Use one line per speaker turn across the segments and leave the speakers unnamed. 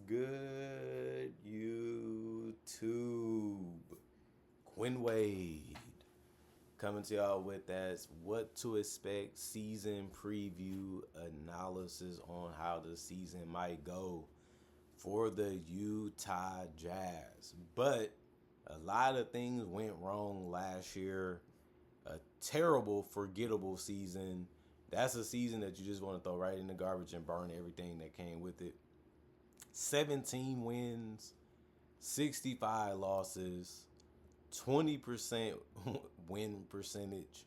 good, YouTube? Quinn Wade coming to y'all with that what to expect season preview analysis on how the season might go for the Utah Jazz. But a lot of things went wrong last year. A terrible, forgettable season. That's a season that you just want to throw right in the garbage and burn everything that came with it. 17 wins, 65 losses, 20% win percentage.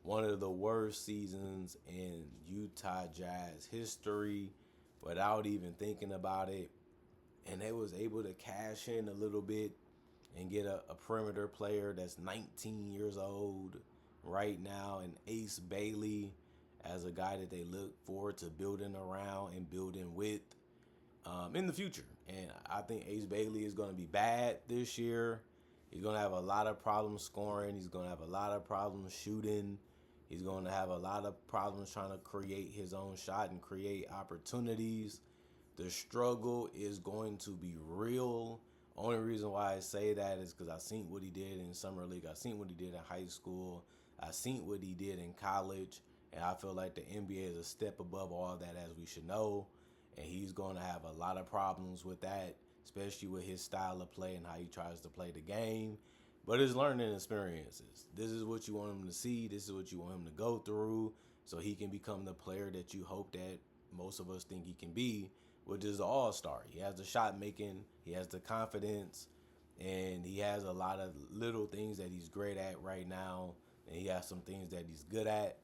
One of the worst seasons in Utah Jazz history without even thinking about it. And they was able to cash in a little bit and get a perimeter player that's 19 years old right now, and Ace Bailey as a guy that they look forward to building around and building with in the future. And I think Ace Bailey is going to be bad this year. He's going to have a lot of problems scoring. He's going to have a lot of problems shooting. He's going to have a lot of problems trying to create his own shot and create opportunities. The struggle is going to be real. Only reason why I say that is because I seen what he did in summer league. I seen what he did in high school. I seen what he did in college. And I feel like the NBA is a step above all that, as we should know. And he's going to have a lot of problems with that, especially with his style of play and how he tries to play the game. But his learning experiences. This is what you want him to see. This is what you want him to go through so he can become the player that you hope that most of us think he can be, which is an all-star. He has the shot making, he has the confidence, and he has a lot of little things that he's great at right now, and he has some things that he's good at.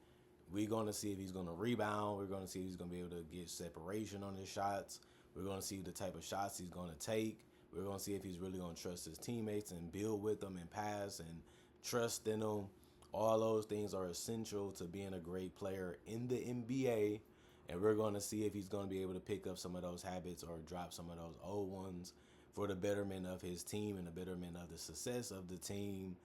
We're going to see if he's going to rebound. We're going to see if he's going to be able to get separation on his shots. We're going to see the type of shots he's going to take. We're going to see if he's really going to trust his teammates and build with them and pass and trust in them. All those things are essential to being a great player in the NBA. And we're going to see if he's going to be able to pick up some of those habits or drop some of those old ones for the betterment of his team and the betterment of the success of the team,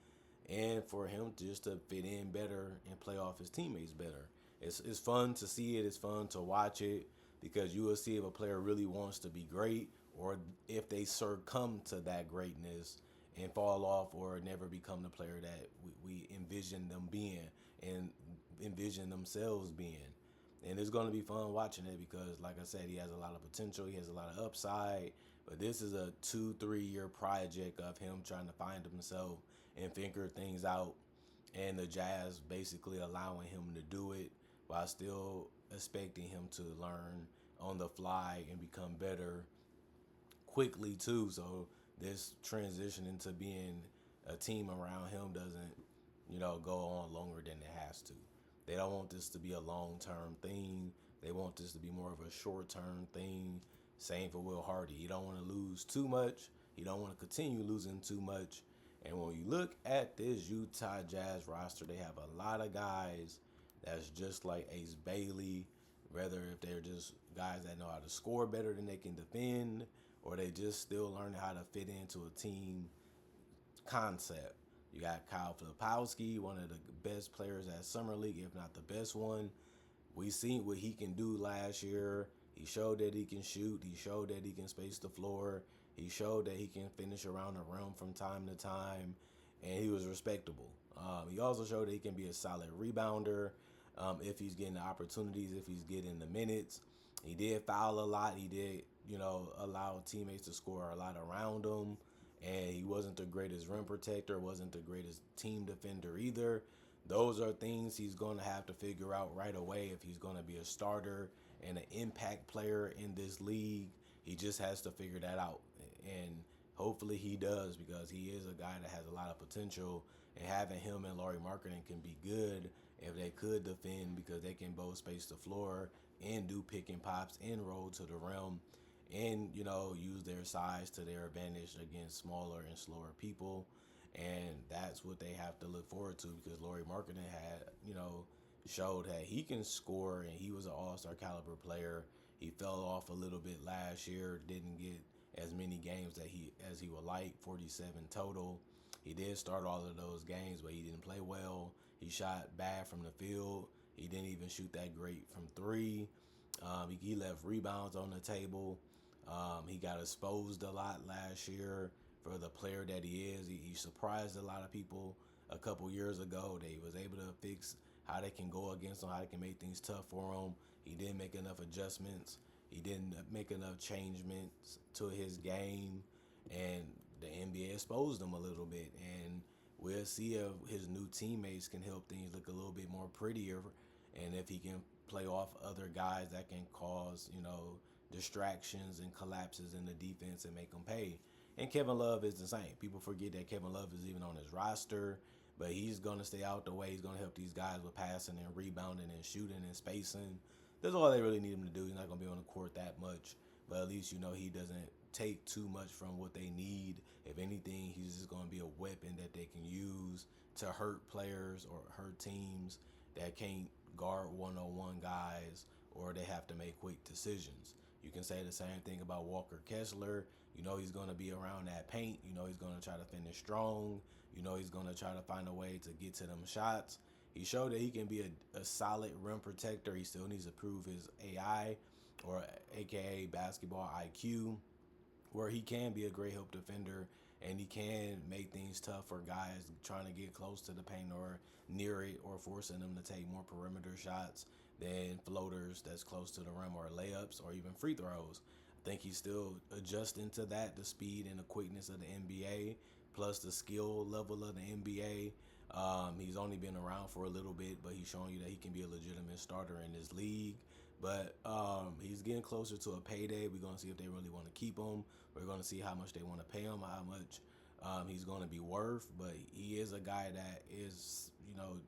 and for him just to fit in better and play off his teammates better. It's fun to see it. It's fun to watch it because you will see if a player really wants to be great or if they succumb to that greatness and fall off or never become the player that we envision them being and envision themselves being. And it's going to be fun watching it because, like I said, he has a lot of potential. He has a lot of upside. But this is a 2-3 year project of him trying to find himself and figure things out. And the Jazz basically allowing him to do it while still expecting him to learn on the fly and become better quickly, too. So this transition into being a team around him doesn't, go on longer than it has to. They don't want this to be a long-term thing. They want this to be more of a short-term thing. Same for Will Hardy. You don't want to lose too much. You don't want to continue losing too much. And when you look at this Utah Jazz roster, they have a lot of guys that's just like Ace Bailey, whether if they're just guys that know how to score better than they can defend, or they just still learning how to fit into a team concept. You got Kyle Filipowski, one of the best players at Summer League, if not the best one. We seen what he can do last year. He showed that he can shoot. He showed that he can space the floor. He showed that he can finish around the rim from time to time, and he was respectable. He also showed that he can be a solid rebounder if he's getting the opportunities, if he's getting the minutes. He did foul a lot. He did, allow teammates to score a lot around him. And he wasn't the greatest rim protector, wasn't the greatest team defender either. Those are things he's going to have to figure out right away if he's going to be a starter and an impact player in this league. He just has to figure that out. And hopefully he does, because he is a guy that has a lot of potential. And having him and Lauri Markkanen can be good if they could defend, because they can both space the floor and do pick and pops and roll to the rim and, use their size to their advantage against smaller and slower people. And that's what they have to look forward to, because Lauri Markkanen had, showed that he can score, and he was an all-star caliber player. He fell off a little bit last year, didn't get as many games that as he would like, 47 total. He did start all of those games, but he didn't play well. He shot bad from the field. He didn't even shoot that great from three. He left rebounds on the table. He got exposed a lot last year for the player that he is. He surprised a lot of people a couple years ago. They was able to fix how they can go against him, how they can make things tough for him. He didn't make enough adjustments. He didn't make enough changements to his game, and the NBA exposed him a little bit. And we'll see if his new teammates can help things look a little bit more prettier, and if he can play off other guys that can cause, distractions and collapses in the defense and make them pay. And Kevin Love is the same. People forget that Kevin Love is even on his roster, but he's going to stay out the way. He's going to help these guys with passing and rebounding and shooting and spacing. That's all they really need him to do. He's not going to be on the court that much, but at least he doesn't take too much from what they need. If anything, he's just going to be a weapon that they can use to hurt players or hurt teams that can't guard one-on-one guys, or they have to make quick decisions. You can say the same thing about Walker Kessler. He's going to be around that paint. He's going to try to finish strong. He's going to try to find a way to get to them shots. He showed that he can be a solid rim protector. He still needs to prove his AI, or AKA basketball IQ, where he can be a great help defender and he can make things tough for guys trying to get close to the paint or near it, or forcing them to take more perimeter shots than floaters that's close to the rim, or layups, or even free throws. I think he's still adjusting to that, the speed and the quickness of the NBA, plus the skill level of the NBA. He's only been around for a little bit, but he's showing you that he can be a legitimate starter in this league. But he's getting closer to a payday. We're going to see if they really want to keep him. We're going to see how much they want to pay him, how much he's going to be worth. But he is a guy that is,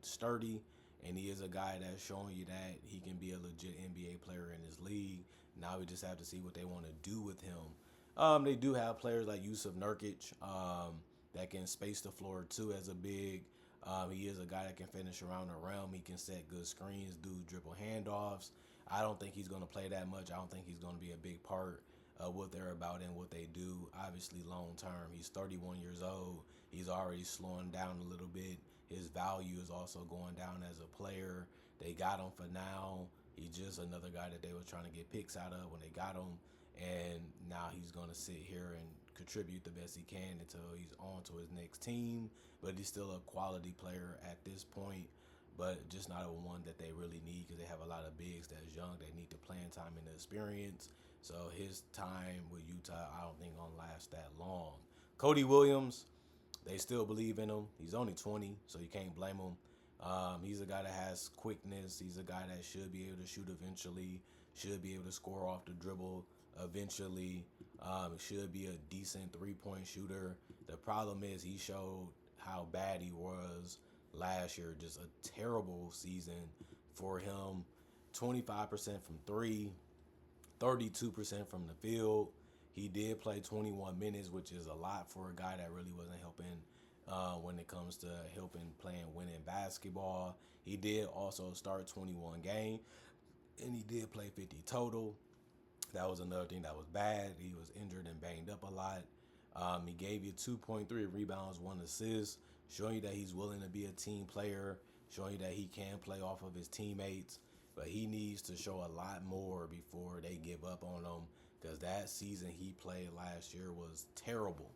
sturdy, and he is a guy that's showing you that he can be a legit NBA player in this league. Now we just have to see what they want to do with him. They do have players like Yusuf Nurkic that can space the floor too as a big. He is a guy that can finish around the rim. He can set good screens, do dribble handoffs. I don't think he's going to play that much. I don't think he's going to be a big part of what they're about and what they do. Obviously, long term, he's 31 years old. He's already slowing down a little bit. His value is also going down as a player. They got him for now. He's just another guy that they were trying to get picks out of when they got him. And now he's going to sit here and contribute the best he can until he's on to his next team. But he's still a quality player at this point, but just not a one that they really need, because they have a lot of bigs that's young. They need the playing time and the experience. So his time with Utah, I don't think gonna last that long. Cody Williams, they still believe in him. He's only 20, so you can't blame him. He's a guy that has quickness. He's a guy that should be able to shoot eventually, should be able to score off the dribble eventually. Should be a decent three-point shooter. The problem is he showed how bad he was last year. Just a terrible season for him. 25% from three, 32% from the field. He did play 21 minutes, which is a lot for a guy that really wasn't helping when it comes to helping playing winning basketball. He did also start 21 games, and he did play 50 total. That was another thing that was bad. He was injured and banged up a lot. He gave you 2.3 rebounds, 1 assist, showing you that he's willing to be a team player, showing you that he can play off of his teammates. But he needs to show a lot more before they give up on him, because that season he played last year was terrible.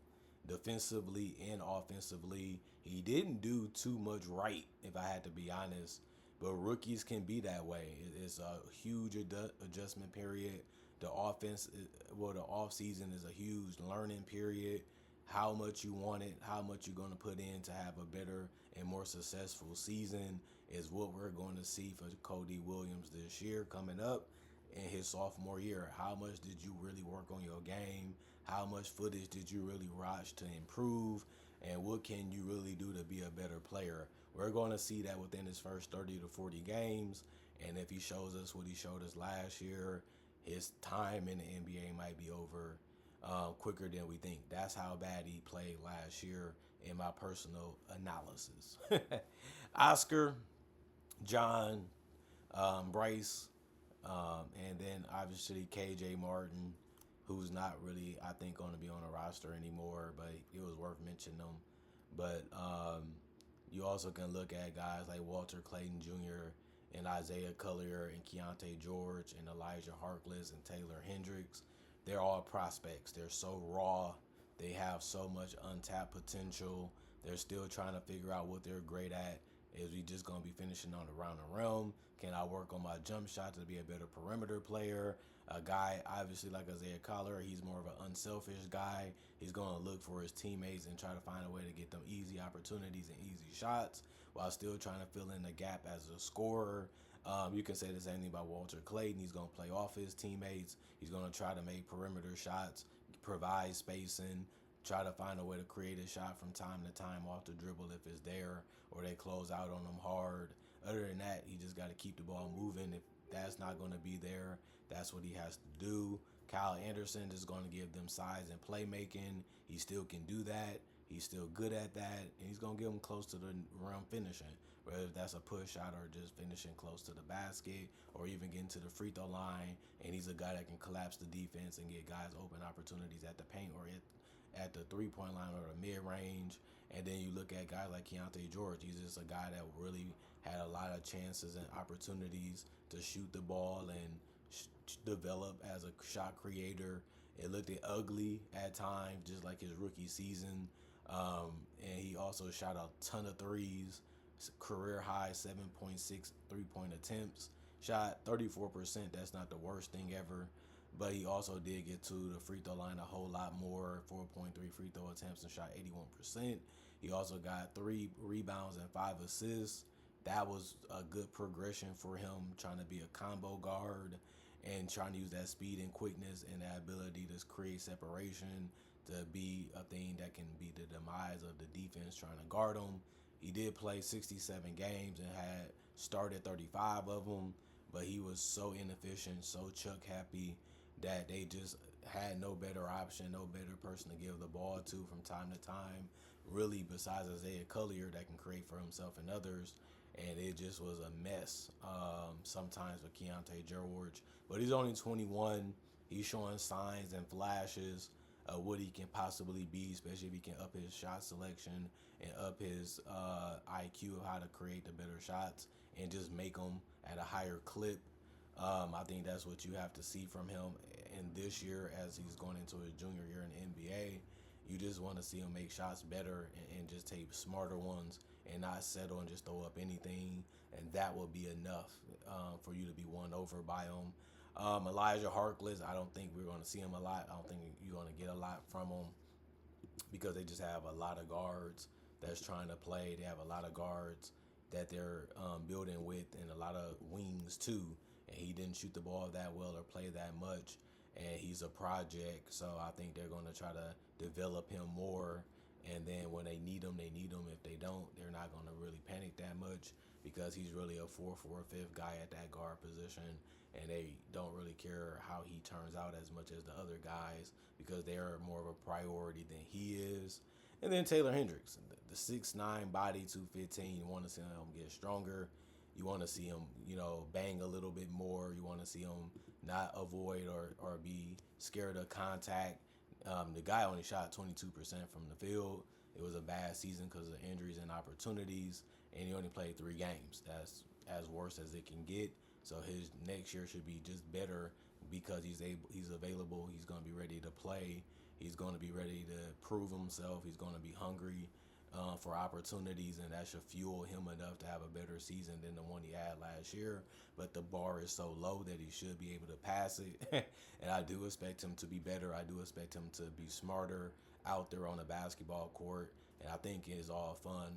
Defensively and offensively, he didn't do too much right, if I had to be honest. But rookies can be that way. It's a huge adjustment period. The off season is a huge learning period. How much you want it, how much you're going to put in to have a better and more successful season is what we're going to see for Cody Williams this year coming up in his sophomore year. How much did you really work on your game? How much footage did you really watch to improve? And what can you really do to be a better player? We're going to see that within his first 30 to 40 games. And if he shows us what he showed us last year, his time in the NBA might be over quicker than we think. That's how bad he played last year in my personal analysis. Oscar, John, Bryce, and then obviously KJ Martin, who's not really, I think, going to be on a roster anymore, but it was worth mentioning them. But you also can look at guys like Walter Clayton Jr. and Isaiah Collier and Keontae George and Elijah Harkless and Taylor Hendricks. they're all prospects. They're so raw. They have so much untapped potential. They're still trying to figure out what they're great at. Is we just gonna be finishing on around the rim? Can I work on my jump shot to be a better perimeter player? A guy, obviously, like Isaiah Collier, he's more of an unselfish guy. He's gonna look for his teammates and try to find a way to get them easy opportunities and easy shots while still trying to fill in the gap as a scorer. You can say the same thing about Walter Clayton. He's going to play off his teammates. He's going to try to make perimeter shots, provide spacing, try to find a way to create a shot from time to time off the dribble if it's there, or they close out on him hard. Other than that, he just got to keep the ball moving. If that's not going to be there, that's what he has to do. Kyle Anderson is going to give them size and playmaking. He still can do that. He's still good at that, and he's going to get them close to the rim finishing, whether that's a push shot or just finishing close to the basket or even getting to the free throw line. And he's a guy that can collapse the defense and get guys open opportunities at the paint or at the three-point line or the mid-range. And then you look at guys like Keontae George. He's just a guy that really had a lot of chances and opportunities to shoot the ball and develop as a shot creator. It looked ugly at times, just like his rookie season. And he also shot a ton of threes, career high 7.6 3-point attempts, shot 34%. That's not the worst thing ever, but he also did get to the free throw line a whole lot more, 4.3 free throw attempts and shot 81%. He also got 3 rebounds and 5 assists. That was a good progression for him, trying to be a combo guard and trying to use that speed and quickness and that ability to create separation to be a thing that can be the demise of the defense trying to guard him. He did play 67 games and had started 35 of them, but he was so inefficient, so Chuck happy that they just had no better option, no better person to give the ball to from time to time, really, besides Isaiah Collier that can create for himself and others. And it just was a mess sometimes with Keontae George. But he's only 21. He's showing signs and flashes of what he can possibly be, especially if he can up his shot selection and up his IQ of how to create the better shots and just make them at a higher clip. I think that's what you have to see from him in this year as he's going into his junior year in the NBA. You just want to see him make shots better and just take smarter ones and not settle and just throw up anything. And that will be enough for you to be won over by him. Elijah Harkless, I don't think we're going to see him a lot. I don't think you're going to get a lot from him because they just have a lot of guards that's trying to play. They have a lot of guards that they're building with and a lot of wings too. And he didn't shoot the ball that well or play that much. And he's a project, so I think they're going to try to develop him more. And then when they need him, they need him. If they don't, they're not going to really panic that much because he's really a 4th or 5th guy at that guard position. And they don't really care how he turns out as much as the other guys because they're more of a priority than he is. And then Taylor Hendricks, the 6'9", body, 215. You want to see him get stronger. You want to see him, bang a little bit more. You want to see him not avoid or be scared of contact. The guy only shot 22% from the field. It was a bad season because of injuries and opportunities, and he only played 3 games. That's as worse as it can get. So his next year should be just better because he's available. He's going to be ready to play. He's going to be ready to prove himself. He's going to be hungry for opportunities, and that should fuel him enough to have a better season than the one he had last year. But the bar is so low that he should be able to pass it. And I do expect him to be better. I do expect him to be smarter out there on the basketball court. And I think it is all fun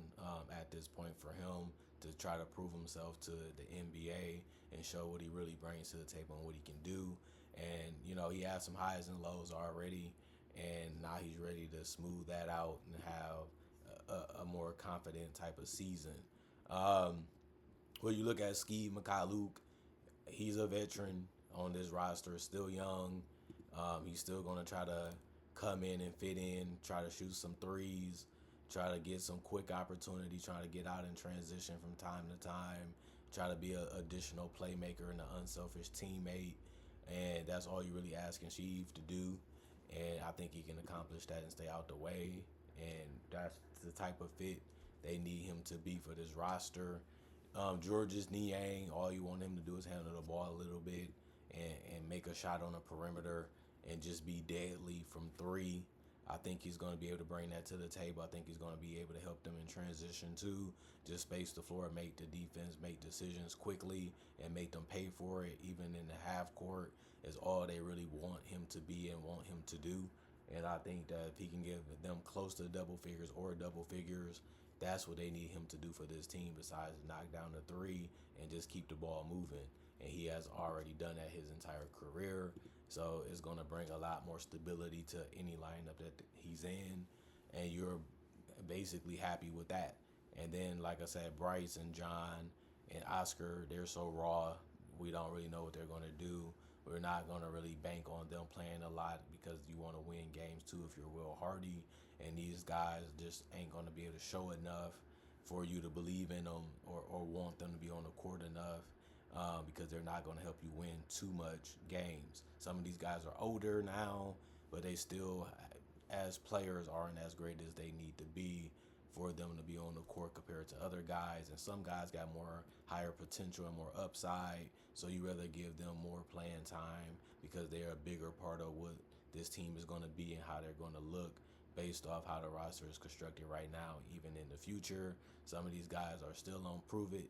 at this point for him to try to prove himself to the NBA and show what he really brings to the table and what he can do. And, he has some highs and lows already. And now he's ready to smooth that out and have a more confident type of season. When you look at Steve Mykhailiuk, he's a veteran on this roster, still young. He's still going to try to come in and fit in, try to shoot some threes, try to get some quick opportunity, try to get out in transition from time to time, try to be an additional playmaker and an unselfish teammate. And that's all you really asking Steve to do. And I think he can accomplish that and stay out the way. And that's the type of fit they need him to be for this roster. Georges Niang, all you want him to do is handle the ball a little bit and make a shot on the perimeter and just be deadly from three. I think he's going to be able to bring that to the table. I think he's going to be able to help them in transition too. Just space the floor, make the defense make decisions quickly, and make them pay for it. Even in the half court is all they really want him to be and want him to do. And I think that if he can give them close to double figures or double figures, that's what they need him to do for this team. Besides knock down the three and just keep the ball moving. And he has already done that his entire career. So it's going to bring a lot more stability to any lineup that he's in, and you're basically happy with that. And then, like I said, Bryce and John and Oscar, they're so raw. We don't really know what they're going to do. We're not going to really bank on them playing a lot because you want to win games too if you're Will Hardy. And these guys just ain't going to be able to show enough for you to believe in them or want them to be on the court enough. Because they're not going to help you win too much games. Some of these guys are older now, but they still, as players, aren't as great as they need to be for them to be on the court compared to other guys. And some guys got more higher potential and more upside, so you rather give them more playing time because they're a bigger part of what this team is going to be and how they're going to look based off how the roster is constructed right now. Even in the future, some of these guys are still on prove it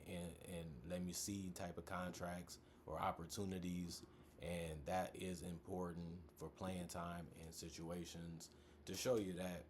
and let me see type of contracts or opportunities, and that is important for playing time and situations to show you that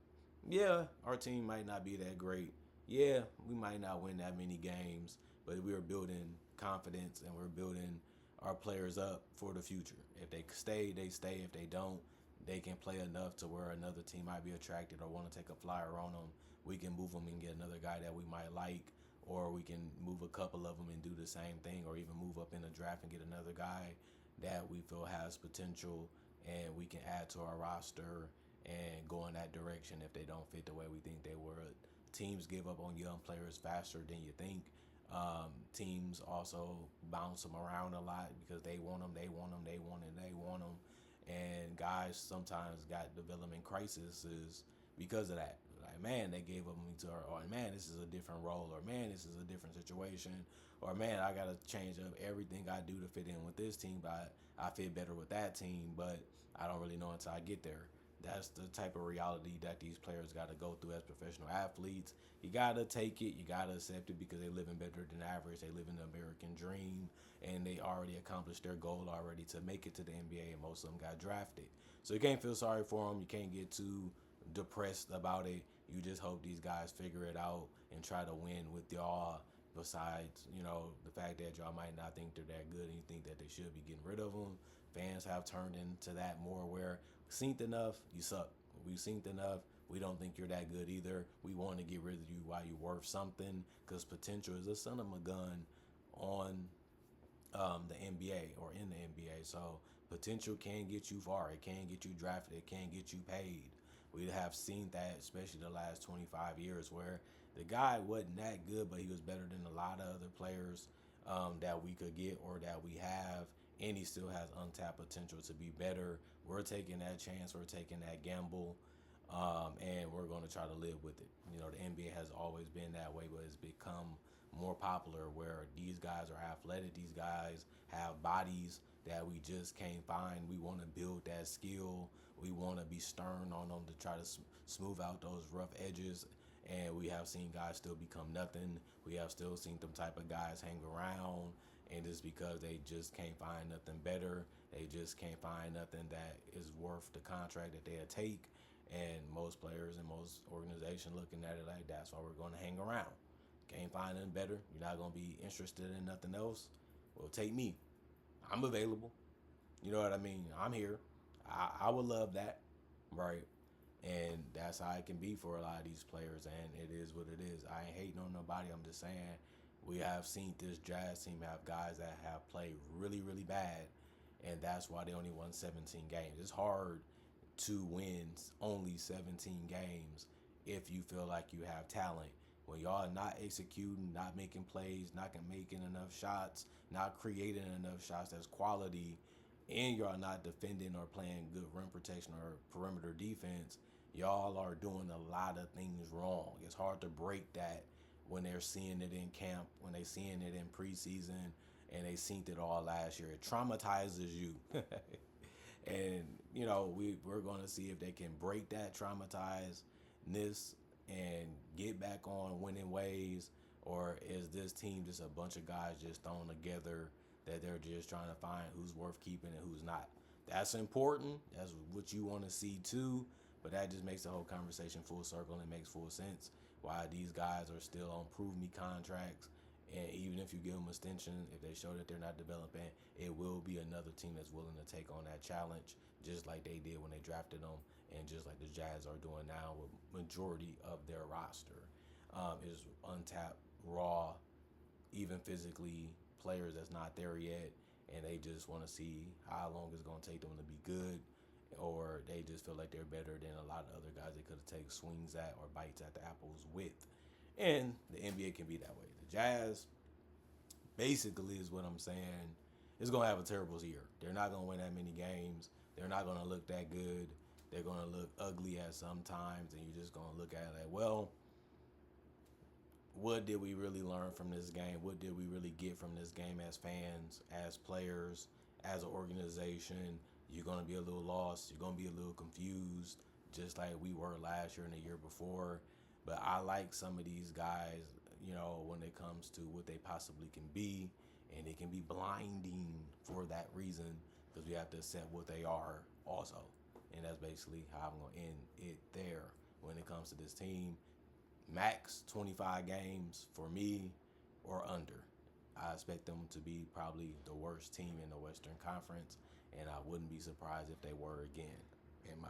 yeah, our team might not be that great, yeah, we might not win that many games, but we're building confidence and we're building our players up for the future. If they stay, they stay. If they don't, they can play enough to where another team might be attracted or want to take a flyer on them. We can move them and get another guy that we might like, or we can move a couple of them and do the same thing, or even move up in the draft and get another guy that we feel has potential and we can add to our roster and go in that direction if they don't fit the way we think they would. Teams give up on young players faster than you think. Teams also bounce them around a lot because they want them, they want them, they want it, they want them. And guys sometimes got development crises because of that. Like, man, they gave up me to her, or man, this is a different role, or man, this is a different situation, or man, I gotta change up everything I do to fit in with this team, but I fit better with that team, but I don't really know until I get there. That's the type of reality that these players got to go through as professional athletes. You got to take it. You got to accept it because they living better than average. They live in the American dream, and they already accomplished their goal already to make it to the NBA, and most of them got drafted. So you can't feel sorry for them. You can't get too depressed about it. You just hope these guys figure it out and try to win with y'all. Besides, the fact that y'all might not think they're that good and you think that they should be getting rid of them, fans have turned into that more where synced enough, you suck. We synced enough, we don't think you're that good either. We want to get rid of you while you're worth something because potential is a son of a gun on the NBA or in the NBA. So potential can get you far. It can get you drafted. It can get you paid. We have seen that, especially the last 25 years, where the guy wasn't that good, but he was better than a lot of other players that we could get or that we have, and he still has untapped potential to be better. We're taking that chance. We're taking that gamble, and we're going to try to live with it. The NBA has always been that way, but it's become more popular where these guys are athletic. These guys have bodies that we just can't find. We want to build that skill. We want to be stern on them to try to smooth out those rough edges. And we have seen guys still become nothing. We have still seen them type of guys hang around. And it's because they just can't find nothing better. They just can't find nothing that is worth the contract that they'll take. And most players and most organizations looking at it like that's why we're going to hang around. Can't find nothing better. You're not going to be interested in nothing else. Well, take me. I'm available. You know what I mean? I'm here. I would love that, right? And that's how it can be for a lot of these players, and it is what it is. I ain't hating on nobody. I'm just saying we have seen this Jazz team have guys that have played really, really bad, and that's why they only won 17 games. It's hard to win only 17 games if you feel like you have talent. When y'all are not executing, not making plays, not making enough shots, not creating enough shots that's quality, and y'all not defending or playing good rim protection or perimeter defense, y'all are doing a lot of things wrong. It's hard to break that when they're seeing it in camp, when they're seeing it in preseason, and they seen it all last year. It traumatizes you. And we're going to see if they can break that traumatizedness and get back on winning ways, or is this team just a bunch of guys just thrown together that they're just trying to find who's worth keeping and who's not. That's important. That's what you want to see too. But that just makes the whole conversation full circle and makes full sense why these guys are still on prove me contracts. And even if you give them extension, if they show that they're not developing, it will be another team that's willing to take on that challenge, just like they did when they drafted them, and just like the Jazz are doing now with majority of their roster is untapped, raw, even physically players that's not there yet, and they just want to see how long it's going to take them to be good, or they just feel like they're better than a lot of other guys they could have taken swings at or bites at the apples with. And the NBA can be that way. The Jazz basically is what I'm saying. Is going to have a terrible year. They're not going to win that many games. They're not going to look that good. They're going to look ugly at some times, and you're just going to look at it like, well, what did we really learn from this game? What did we really get from this game as fans, as players, as an organization? You're going to be a little lost. You're going to be a little confused, just like we were last year and the year before. But I like some of these guys, when it comes to what they possibly can be, and it can be blinding for that reason because we have to accept what they are also. And that's basically how I'm going to end it there when it comes to this team. Max 25 games for me or under. I expect them to be probably the worst team in the Western Conference, and I wouldn't be surprised if they were again, in my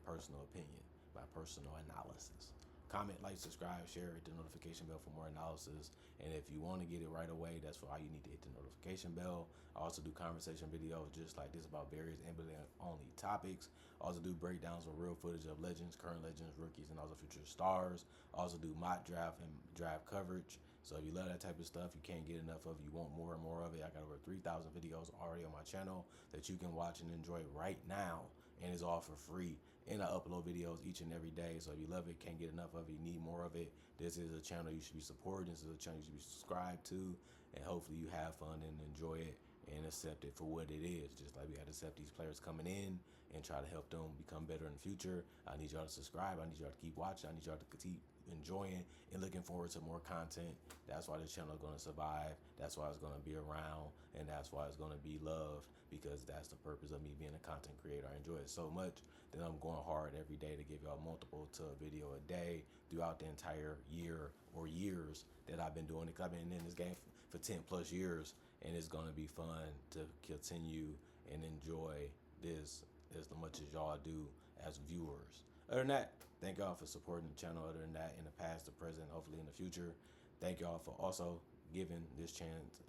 personal opinion, my personal analysis. Comment, like, subscribe, share, hit the notification bell for more analysis. And if you want to get it right away, that's why you need to hit the notification bell. I also do conversation videos just like this about various NBA-only topics. I also do breakdowns of real footage of legends, current legends, rookies, and also future stars. I also do mock draft and draft coverage. So if you love that type of stuff, you can't get enough of it, you want more and more of it, I got over 3,000 videos already on my channel that you can watch and enjoy right now. And it's all for free. And I upload videos each and every day. So if you love it, can't get enough of it, you need more of it, this is a channel you should be supporting. This is a channel you should be subscribed to. And hopefully you have fun and enjoy it and accept it for what it is. Just like we had to accept these players coming in and try to help them become better in the future. I need y'all to subscribe. I need y'all to keep watching. I need y'all to keep enjoying and looking forward to more content. That's why this channel is going to survive. That's why it's going to be around. And that's why it's going to be loved, because that's the purpose of me being a content creator. I enjoy it so much that I'm going hard every day to give y'all multiple to a video a day throughout the entire year or years that I've been doing it. I've been in this game for 10 plus years, and it's going to be fun to continue and enjoy this as much as y'all do as viewers. Other than that, thank y'all for supporting the channel. Other than that, in the past, the present, hopefully in the future, thank y'all for also giving this chance,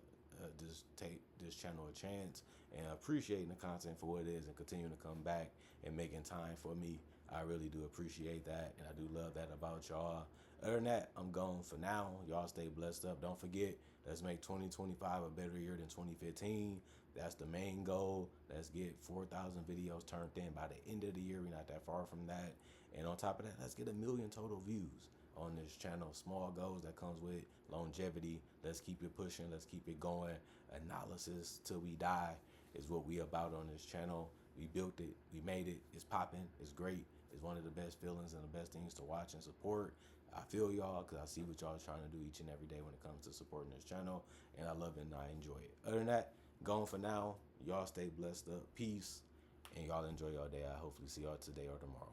this channel a chance, and appreciating the content for what it is, and continuing to come back and making time for me. I really do appreciate that, and I do love that about y'all. Other than that, I'm gone for now. Y'all stay blessed up. Don't forget, let's make 2025 a better year than 2015. That's the main goal. Let's get 4,000 videos turned in by the end of the year. We're not that far from that. And on top of that, let's get 1 million total views on this channel. Small goals that comes with longevity. Let's keep it pushing. Let's keep it going. Analysis till we die is what we about on this channel. We built it. We made it. It's popping. It's great. It's one of the best feelings and the best things to watch and support. I feel y'all because I see what y'all are trying to do each and every day when it comes to supporting this channel, and I love it and I enjoy it. Other than that, gone for now. Y'all stay blessed up. Peace, and y'all enjoy your day. I hopefully see y'all today or tomorrow.